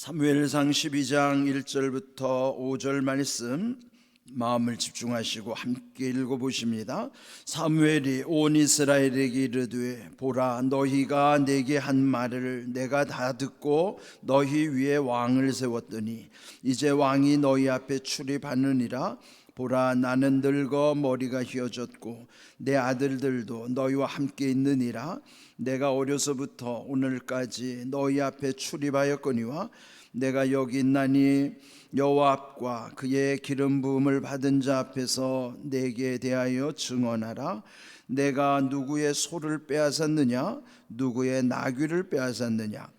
사무엘상 12장 1절부터 5절 말씀 마음을 집중하시고 함께 읽어보십니다. 사무엘이 온 이스라엘에게 이르되 보라, 너희가 내게 한 말을 내가 다 듣고 너희 위에 왕을 세웠더니 이제 왕이 너희 앞에 출입하느니라. 보라, 나는 늙어 머리가 휘어졌고 내 아들들도 너희와 함께 있느니라. 내가 어려서부터 오늘까지 너희 앞에 출입하였거니와 내가 여기 있나니 여호와 앞과 그의 기름 부음을 받은 자 앞에서 내게 대하여 증언하라. 내가 누구의 소를 빼앗았느냐, 누구의 나귀를 빼앗았느냐,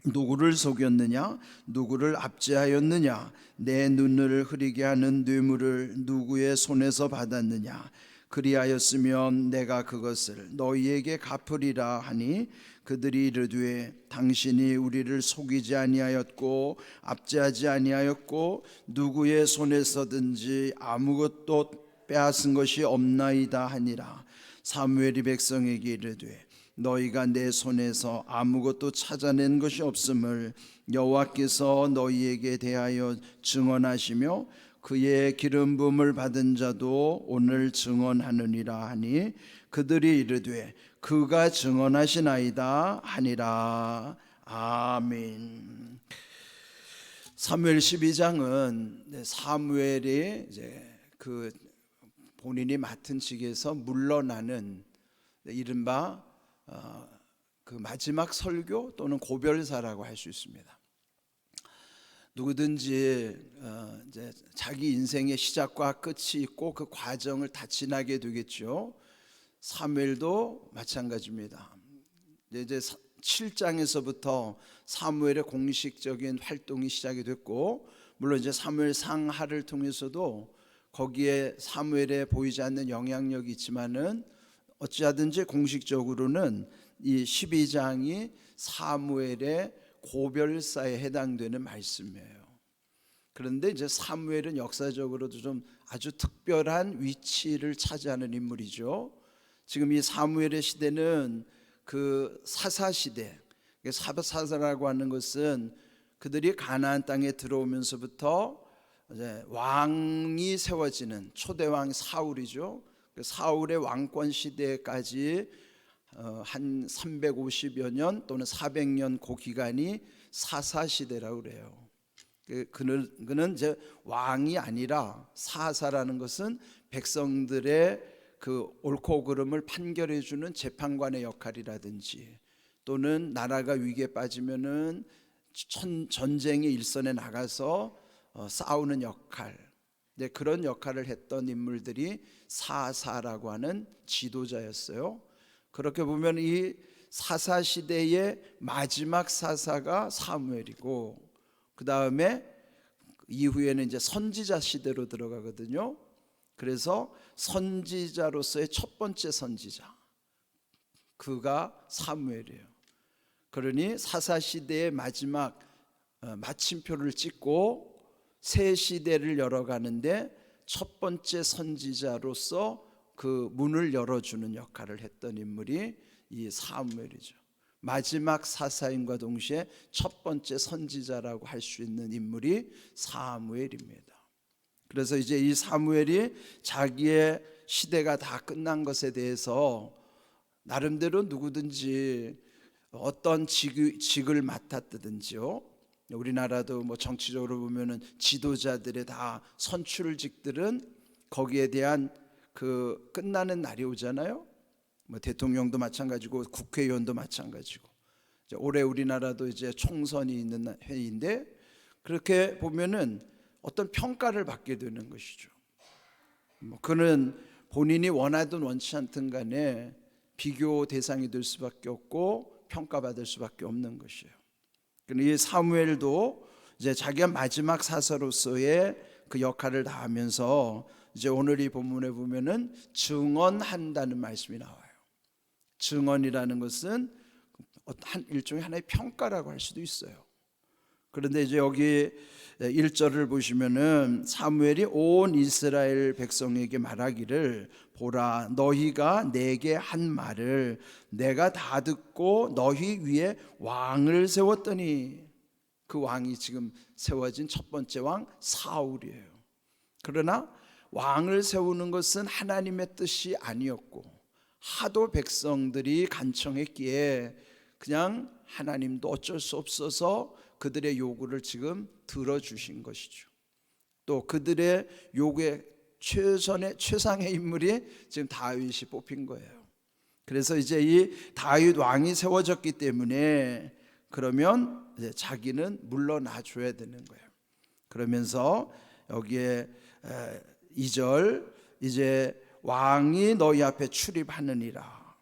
누구를 속였느냐, 누구를 압제하였느냐, 내 눈을 흐리게 하는 뇌물을 누구의 손에서 받았느냐. 그리하였으면 내가 그것을 너희에게 갚으리라 하니 그들이 이르되 당신이 우리를 속이지 아니하였고 압제하지 아니하였고 누구의 손에서든지 아무것도 빼앗은 것이 없나이다 하니라. 사무엘이 백성에게 이르되 너희가 내 손에서 아무것도 찾아낸 것이 없음을 여호와께서 너희에게 대하여 증언하시며 그의 기름 부음을 받은 자도 오늘 증언하느니라 하니 그들이 이르되 그가 증언하시나이다 하니라. 아멘. 사무엘 12장은 사무엘이 이제 그 본인이 맡은 직에서 물러나는 이른바 그 마지막 설교 또는 고별사라고 할 수 있습니다. 누구든지 이제 자기 인생의 시작과 끝이 있고 그 과정을 다 지나게 되겠죠. 사무엘도 마찬가지입니다. 이제 7장에서부터 사무엘의 공식적인 활동이 시작이 됐고, 물론 이제 사무엘 상하를 통해서도 거기에 사무엘에 보이지 않는 영향력이 있지만은 어찌하든지 공식적으로는 이 12장이 사무엘의 고별사에 해당되는 말씀이에요. 그런데 이제 사무엘은 역사적으로도 좀 아주 특별한 위치를 차지하는 인물이죠. 지금 이 사무엘의 시대는 그 사사시대, 사사라고 하는 것은 그들이 가나안 땅에 들어오면서부터 이제 왕이 세워지는 초대왕 사울이죠. 사울의 왕권 시대까지 한 350여 년 또는 400년 그 기간이 사사시대라고 그래요. 그는 이제 왕이 아니라 사사라는 것은 백성들의 그 옳고 그름을 판결해 주는 재판관의 역할이라든지 또는 나라가 위기에 빠지면은 전쟁의 일선에 나가서 싸우는 역할, 그런 역할을 했던 인물들이 사사라고 하는 지도자였어요. 그렇게 보면 이 사사 시대의 마지막 사사가 사무엘이고, 그 다음에 이후에는 이제 선지자 시대로 들어가거든요. 그래서 선지자로서의 첫 번째 선지자, 그가 사무엘이에요. 그러니 사사 시대의 마지막 마침표를 찍고 새 시대를 열어가는데 첫 번째 선지자로서 그 문을 열어주는 역할을 했던 인물이 이 사무엘이죠. 마지막 사사임과 동시에 첫 번째 선지자라고 할 수 있는 인물이 사무엘입니다. 그래서 이제 이 사무엘이 자기의 시대가 다 끝난 것에 대해서 나름대로 누구든지 어떤 직을 맡았든지요. 우리나라도 뭐 정치적으로 보면은 지도자들의 다 선출직들은 거기에 대한 그 끝나는 날이 오잖아요. 뭐 대통령도 마찬가지고 국회의원도 마찬가지고. 올해 우리나라도 이제 총선이 있는 해인데 그렇게 보면은 어떤 평가를 받게 되는 것이죠. 그는 본인이 원하든 원치 않든 간에 비교 대상이 될 수밖에 없고 평가받을 수밖에 없는 것이에요. 이 사무엘도 이제 자기가 마지막 사사로서의 그 역할을 다하면서 이제 오늘 이 본문에 보면은 증언한다는 말씀이 나와요. 증언이라는 것은 일종의 하나의 평가라고 할 수도 있어요. 그런데 이제 여기 1절을 보시면은 사무엘이 온 이스라엘 백성에게 말하기를 보라, 너희가 내게 한 말을 내가 다 듣고 너희 위에 왕을 세웠더니, 그 왕이 지금 세워진 첫 번째 왕 사울이에요. 그러나 왕을 세우는 것은 하나님의 뜻이 아니었고 하도 백성들이 간청했기에 그냥 하나님도 어쩔 수 없어서 그들의 요구를 지금 들어주신 것이죠. 또 그들의 요구에 최상의 인물이 지금 다윗이 뽑힌 거예요. 그래서 이제 이 다윗 왕이 세워졌기 때문에 그러면 이제 자기는 물러나 줘야 되는 거예요. 그러면서 여기에 2절 이제 왕이 너희 앞에 출입하느니라.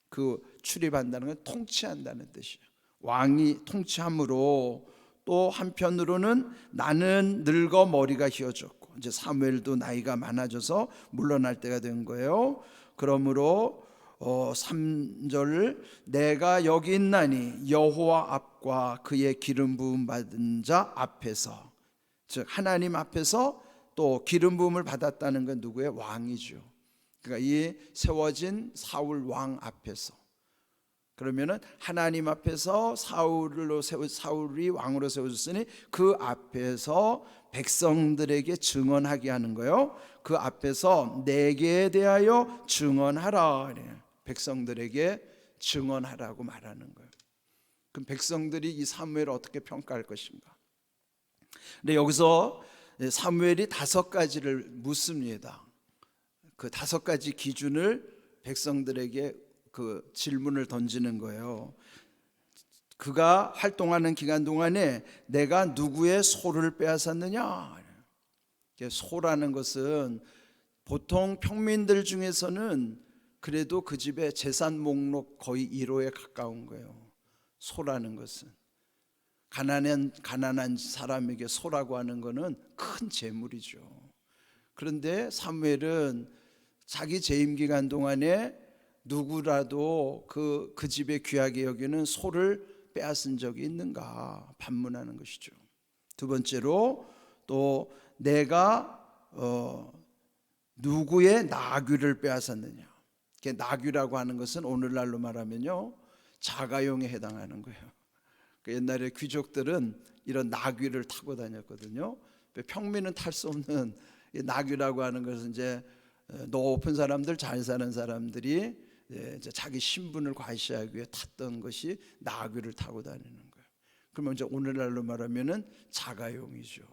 그 출입한다는 건 통치한다는 뜻이에요. 왕이 통치함으로 또 한편으로는 나는 늙어 머리가 휘어졌고 이제 사무엘도 나이가 많아져서 물러날 때가 된 거예요. 그러므로 3절 내가 여기 있나니 여호와 앞과 그의 기름 부음 받은 자 앞에서, 즉 하나님 앞에서 또 기름 부음을 받았다는 건 누구의? 왕이죠. 그러니까 이 세워진 사울 왕 앞에서, 그러면은 하나님 앞에서 사울이 왕으로 세워졌으니 그 앞에서 백성들에게 증언하게 하는 거예요. 그 앞에서 내게 대하여 증언하라. 백성들에게 증언하라고 말하는 거예요. 그럼 백성들이 이 사무엘을 어떻게 평가할 것인가? 근데 여기서 사무엘이 5가지를 묻습니다. 그 5가지 기준을 백성들에게 그 질문을 던지는 거예요. 그가 활동하는 기간 동안에 내가 누구의 소를 빼앗았느냐? 소라는 것은 보통 평민들 중에서는 그래도 그 집의 재산 목록 거의 1호에 가까운 거예요. 소라는 것은 가난한 사람에게 소라고 하는 것은 큰 재물이죠. 그런데 사무엘은 자기 재임 기간 동안에 누구라도 그 집에 귀하게 여기는 소를 빼앗은 적이 있는가 반문하는 것이죠. 두 번째로 또 내가 누구의 나귀를 빼앗았느냐. 나귀라고 하는 것은 오늘날로 말하면요 자가용에 해당하는 거예요. 옛날에 귀족들은 이런 나귀를 타고 다녔거든요. 평민은 탈 수 없는 나귀라고 하는 것은 이제 높은 사람들, 잘 사는 사람들이 이제 자기 신분을 과시하기 위해 탔던 것이 나귀를 타고 다니는 거예요. 그러면 이제 오늘날로 말하면은 자가용이죠.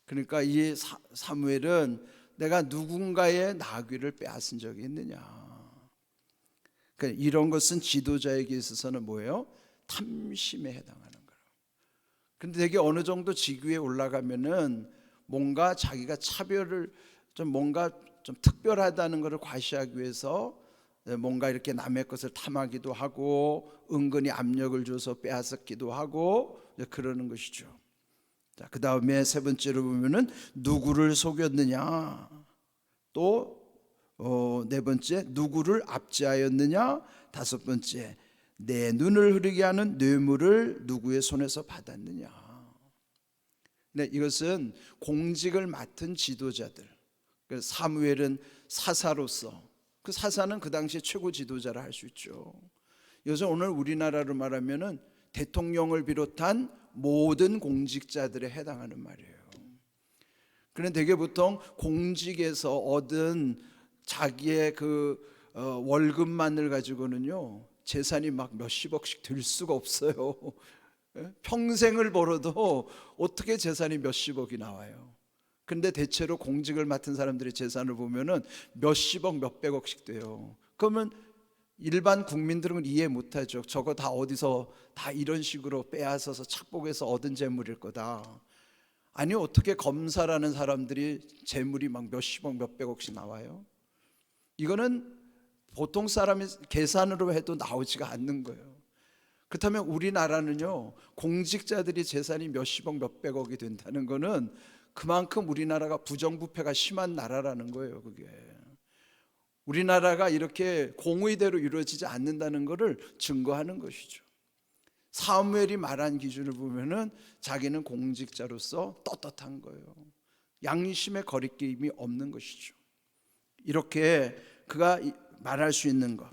그러니까 이 사무엘은 내가 누군가의 나귀를 빼앗은 적이 있느냐. 그러니까 이런 것은 지도자에게 있어서는 뭐예요? 탐심에 해당하는 거예요. 그런데 되게 어느 정도 직위에 올라가면은 뭔가 자기가 차별을 뭔가 좀 특별하다는 것을 과시하기 위해서 뭔가 이렇게 남의 것을 탐하기도 하고 은근히 압력을 줘서 빼앗기도 하고 그러는 것이죠. 자, 그 다음에 세 번째로 보면은 누구를 속였느냐, 또 네 번째 누구를 압제하였느냐, 다섯 번째 내 눈을 흐리게 하는 뇌물을 누구의 손에서 받았느냐. 네, 이것은 공직을 맡은 지도자들. 사무엘은 사사로서, 그 사사는 그 당시 최고 지도자라 할 수 있죠. 요즘 오늘 우리나라로 말하면은 대통령을 비롯한 모든 공직자들에 해당하는 말이에요. 그런데 되게 보통 공직에서 얻은 자기의 그 월급만을 가지고는요 재산이 막 몇십억씩 될 수가 없어요. 평생을 벌어도 어떻게 재산이 몇십억이 나와요. 근데 대체로 공직을 맡은 사람들의 재산을 보면은 몇십억, 몇백억씩 돼요. 그러면 일반 국민들은 이해 못하죠. 저거 다 어디서 다 이런 식으로 빼앗아서 착복해서 얻은 재물일 거다. 아니 어떻게 검사라는 사람들이 재물이 막 몇십억, 몇백억씩 나와요? 이거는 보통 사람이 계산으로 해도 나오지가 않는 거예요. 그렇다면 우리나라는요 공직자들이 재산이 몇십억, 몇백억이 된다는 거는 그만큼 우리나라가 부정부패가 심한 나라라는 거예요. 그게 우리나라가 이렇게 공의대로 이루어지지 않는다는 것을 증거하는 것이죠. 사무엘이 말한 기준을 보면은 자기는 공직자로서 떳떳한 거예요. 양심의 거리낌이 없는 것이죠. 이렇게 그가 말할 수 있는 것.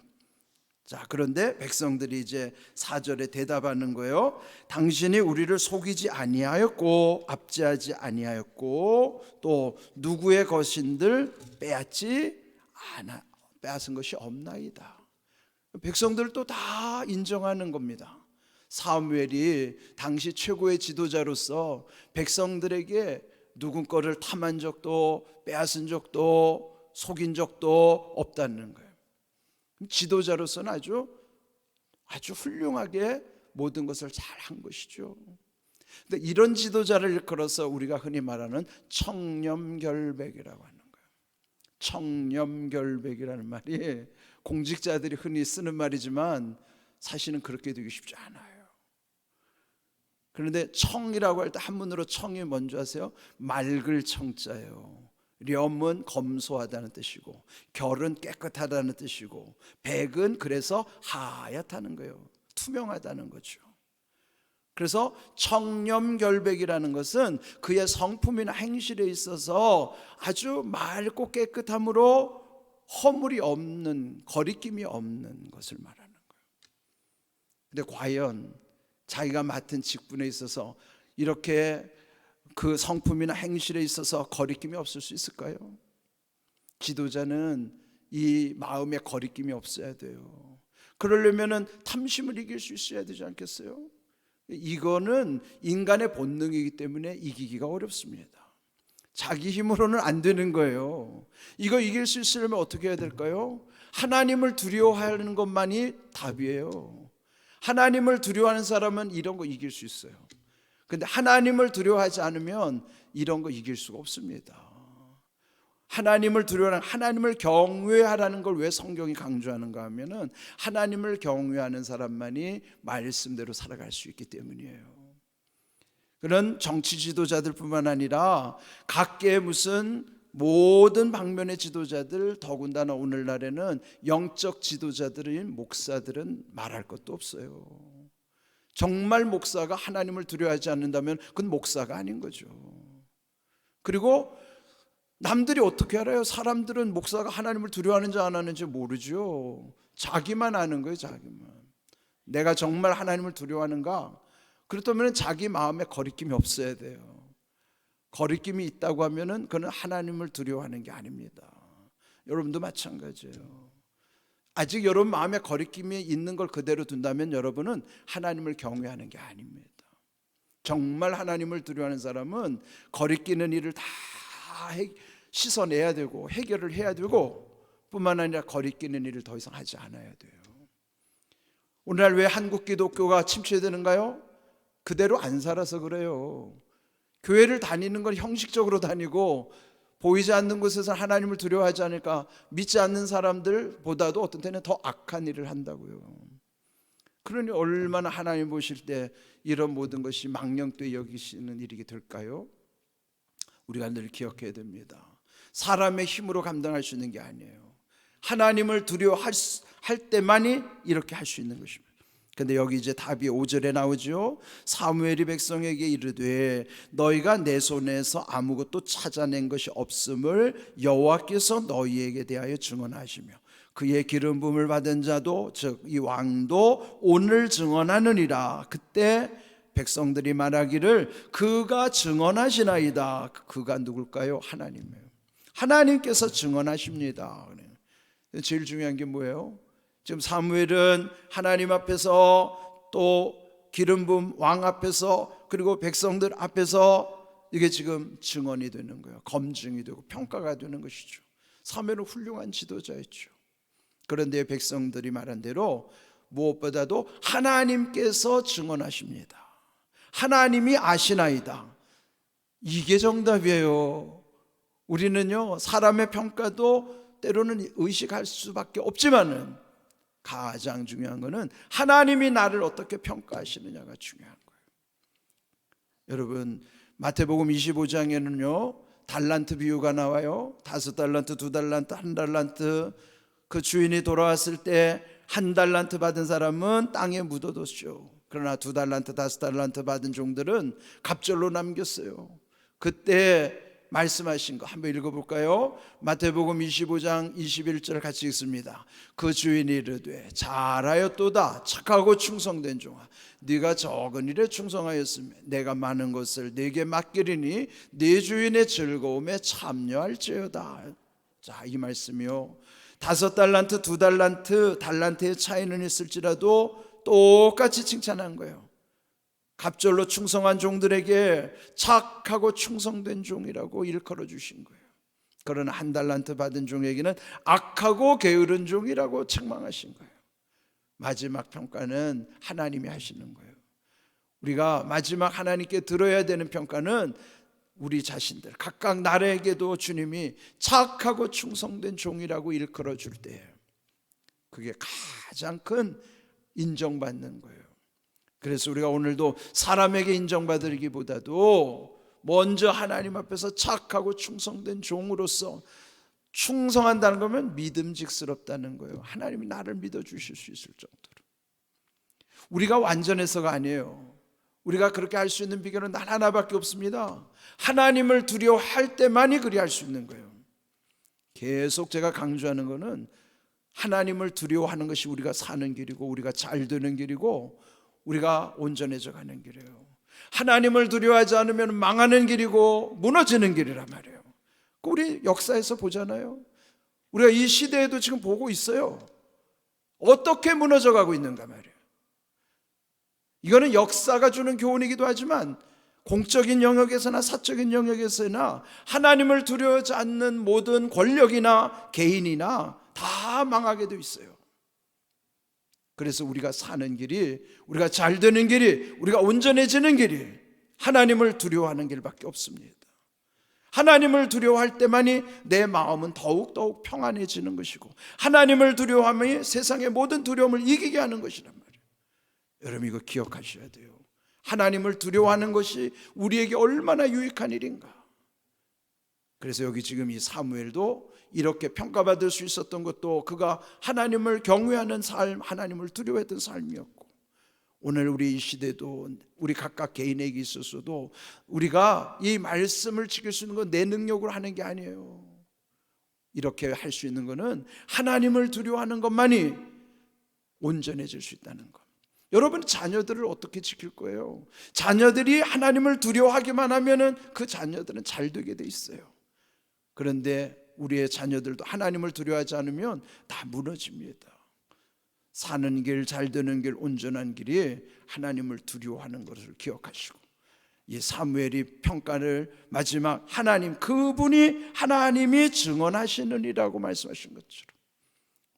자, 그런데 백성들이 이제 4절에 대답하는 거예요. 당신이 우리를 속이지 아니하였고 압제하지 아니하였고 또 누구의 것인들 빼앗은 것이 없나이다. 백성들도 다 인정하는 겁니다. 사무엘이 당시 최고의 지도자로서 백성들에게 누군 거를 탐한 적도 빼앗은 적도 속인 적도 없다는 거예요. 지도자로서는 아주 훌륭하게 모든 것을 잘한 것이죠. 근데 이런 지도자를 일컬어서 우리가 흔히 말하는 청렴결백이라고 하는 거예요. 청렴결백이라는 말이 공직자들이 흔히 쓰는 말이지만 사실은 그렇게 되기 쉽지 않아요. 그런데 청이라고 할 때 한문으로 청이 뭔지 아세요? 맑을 청자예요. 렴은 검소하다는 뜻이고 결은 깨끗하다는 뜻이고 백은 그래서 하얗다는 거예요. 투명하다는 거죠. 그래서 청렴결백이라는 것은 그의 성품이나 행실에 있어서 아주 맑고 깨끗함으로 허물이 없는, 거리낌이 없는 것을 말하는 거예요. 근데 과연 자기가 맡은 직분에 있어서 이렇게 그 성품이나 행실에 있어서 거리낌이 없을 수 있을까요? 지도자는 이 마음에 거리낌이 없어야 돼요. 그러려면 탐심을 이길 수 있어야 되지 않겠어요? 이거는 인간의 본능이기 때문에 이기기가 어렵습니다. 자기 힘으로는 안 되는 거예요. 이거 이길 수 있으려면 어떻게 해야 될까요? 하나님을 두려워하는 것만이 답이에요. 하나님을 두려워하는 사람은 이런 거 이길 수 있어요. 근데 하나님을 두려워하지 않으면 이런 거 이길 수가 없습니다. 하나님을 두려워하는, 하나님을 경외하라는 걸 왜 성경이 강조하는가 하면은 하나님을 경외하는 사람만이 말씀대로 살아갈 수 있기 때문이에요. 그런 정치 지도자들뿐만 아니라 각계의 무슨 모든 방면의 지도자들, 더군다나 오늘날에는 영적 지도자들인 목사들은 말할 것도 없어요. 정말 목사가 하나님을 두려워하지 않는다면 그건 목사가 아닌 거죠. 그리고 남들이 어떻게 알아요? 사람들은 목사가 하나님을 두려워하는지 안 하는지 모르죠. 자기만 아는 거예요. 자기만. 내가 정말 하나님을 두려워하는가? 그렇다면 자기 마음에 거리낌이 없어야 돼요. 거리낌이 있다고 하면은 그는 하나님을 두려워하는 게 아닙니다. 여러분도 마찬가지예요. 아직 여러분 마음에 거리낌이 있는 걸 그대로 둔다면 여러분은 하나님을 경외하는 게 아닙니다. 정말 하나님을 두려워하는 사람은 거리끼는 일을 다 씻어내야 되고 해결을 해야 되고 뿐만 아니라 거리끼는 일을 더 이상 하지 않아야 돼요. 오늘날 왜 한국 기독교가 침체되는가요? 그대로 안 살아서 그래요. 교회를 다니는 건 형식적으로 다니고 보이지 않는 곳에서 하나님을 두려워하지 않을까, 믿지 않는 사람들보다도 어떤 때는 더 악한 일을 한다고요. 그러니 얼마나 하나님 보실 때 이런 모든 것이 망령되이 여기시는 일이 될까요? 우리가 늘 기억해야 됩니다. 사람의 힘으로 감당할 수 있는 게 아니에요. 하나님을 두려워할 때만이 이렇게 할 수 있는 것입니다. 근데 여기 이제 답이 5절에 나오죠. 사무엘이 백성에게 이르되 너희가 내 손에서 아무것도 찾아낸 것이 없음을 여호와께서 너희에게 대하여 증언하시며 그의 기름 부음을 받은 자도 즉 이 왕도 오늘 증언하느니라. 그때 백성들이 말하기를 그가 증언하시나이다. 그가 누굴까요? 하나님이에요. 하나님께서 증언하십니다. 제일 중요한 게 뭐예요? 지금 사무엘은 하나님 앞에서 또 기름 부음 왕 앞에서 그리고 백성들 앞에서 이게 지금 증언이 되는 거예요. 검증이 되고 평가가 되는 것이죠. 사무엘은 훌륭한 지도자였죠. 그런데 백성들이 말한 대로 무엇보다도 하나님께서 증언하십니다. 하나님이 아시나이다. 이게 정답이에요. 우리는요 사람의 평가도 때로는 의식할 수밖에 없지만은 가장 중요한 것은 하나님이 나를 어떻게 평가하시느냐가 중요한 거예요. 여러분 마태복음 25장에는요 달란트 비유가 나와요. 5달란트, 2달란트, 1달란트. 그 주인이 돌아왔을 때 1달란트 받은 사람은 땅에 묻어뒀죠. 그러나 2달란트, 5달란트 받은 종들은 갑절로 남겼어요. 그때 말씀하신 거 한번 읽어볼까요? 마태복음 25장 21절 같이 읽습니다. 그 주인이 이르되 잘하였도다 착하고 충성된 종아, 네가 적은 일에 충성하였으면 내가 많은 것을 네게 맡기리니 네 주인의 즐거움에 참여할지어다. 자, 이 말씀이요, 5달란트 2달란트 달란트의 차이는 있을지라도 똑같이 칭찬한 거예요. 갑절로 충성한 종들에게 착하고 충성된 종이라고 일컬어 주신 거예요. 그러나 1달란트 받은 종에게는 악하고 게으른 종이라고 책망하신 거예요. 마지막 평가는 하나님이 하시는 거예요. 우리가 마지막 하나님께 들어야 되는 평가는 우리 자신들 각각 나에게도 주님이 착하고 충성된 종이라고 일컬어 줄 때예요. 그게 가장 큰 인정받는 거예요. 그래서 우리가 오늘도 사람에게 인정받으기보다도 먼저 하나님 앞에서 착하고 충성된 종으로서 충성한다는 거면 믿음직스럽다는 거예요. 하나님이 나를 믿어주실 수 있을 정도로. 우리가 완전해서가 아니에요. 우리가 그렇게 할 수 있는 비결은 단 하나밖에 없습니다. 하나님을 두려워할 때만이 그리 할 수 있는 거예요. 계속 제가 강조하는 거는 하나님을 두려워하는 것이 우리가 사는 길이고 우리가 잘 되는 길이고 우리가 온전해져 가는 길이에요. 하나님을 두려워하지 않으면 망하는 길이고 무너지는 길이란 말이에요. 우리 역사에서 보잖아요. 우리가 이 시대에도 지금 보고 있어요. 어떻게 무너져 가고 있는가 말이에요. 이거는 역사가 주는 교훈이기도 하지만 공적인 영역에서나 사적인 영역에서나 하나님을 두려워하지 않는 모든 권력이나 개인이나 다 망하게 돼 있어요. 그래서 우리가 사는 길이, 우리가 잘 되는 길이, 우리가 온전해지는 길이 하나님을 두려워하는 길밖에 없습니다. 하나님을 두려워할 때만이 내 마음은 더욱더욱 평안해지는 것이고 하나님을 두려워함이 세상의 모든 두려움을 이기게 하는 것이란 말이에요. 여러분 이거 기억하셔야 돼요. 하나님을 두려워하는 것이 우리에게 얼마나 유익한 일인가. 그래서 여기 지금 이 사무엘도 이렇게 평가받을 수 있었던 것도 그가 하나님을 경외하는 삶, 하나님을 두려워했던 삶이었고, 오늘 우리 이 시대도 우리 각각 개인에게 있어서도 우리가 이 말씀을 지킬 수 있는 건 내 능력으로 하는 게 아니에요. 이렇게 할 수 있는 것은 하나님을 두려워하는 것만이 온전해질 수 있다는 것. 여러분 자녀들을 어떻게 지킬 거예요? 자녀들이 하나님을 두려워하기만 하면은 그 자녀들은 잘 되게 돼 있어요. 그런데 우리의 자녀들도 하나님을 두려워하지 않으면 다 무너집니다. 사는 길, 잘 되는 길, 온전한 길이 하나님을 두려워하는 것을 기억하시고, 이 사무엘이 평가를 마지막 하나님, 그분이 하나님이 증언하시느니라고 말씀하신 것처럼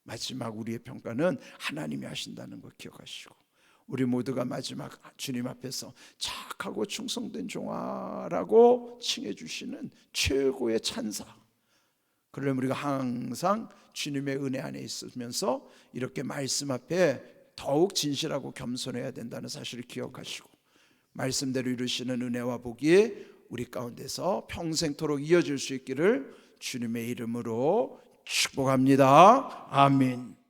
마지막 우리의 평가는 하나님이 하신다는 것 기억하시고, 우리 모두가 마지막 주님 앞에서 착하고 충성된 종아라고 칭해 주시는 최고의 찬사, 그러려면 우리가 항상 주님의 은혜 안에 있으면서 이렇게 말씀 앞에 더욱 진실하고 겸손해야 된다는 사실을 기억하시고, 말씀대로 이루시는 은혜와 복이 우리 가운데서 평생토록 이어질 수 있기를 주님의 이름으로 축복합니다. 아멘.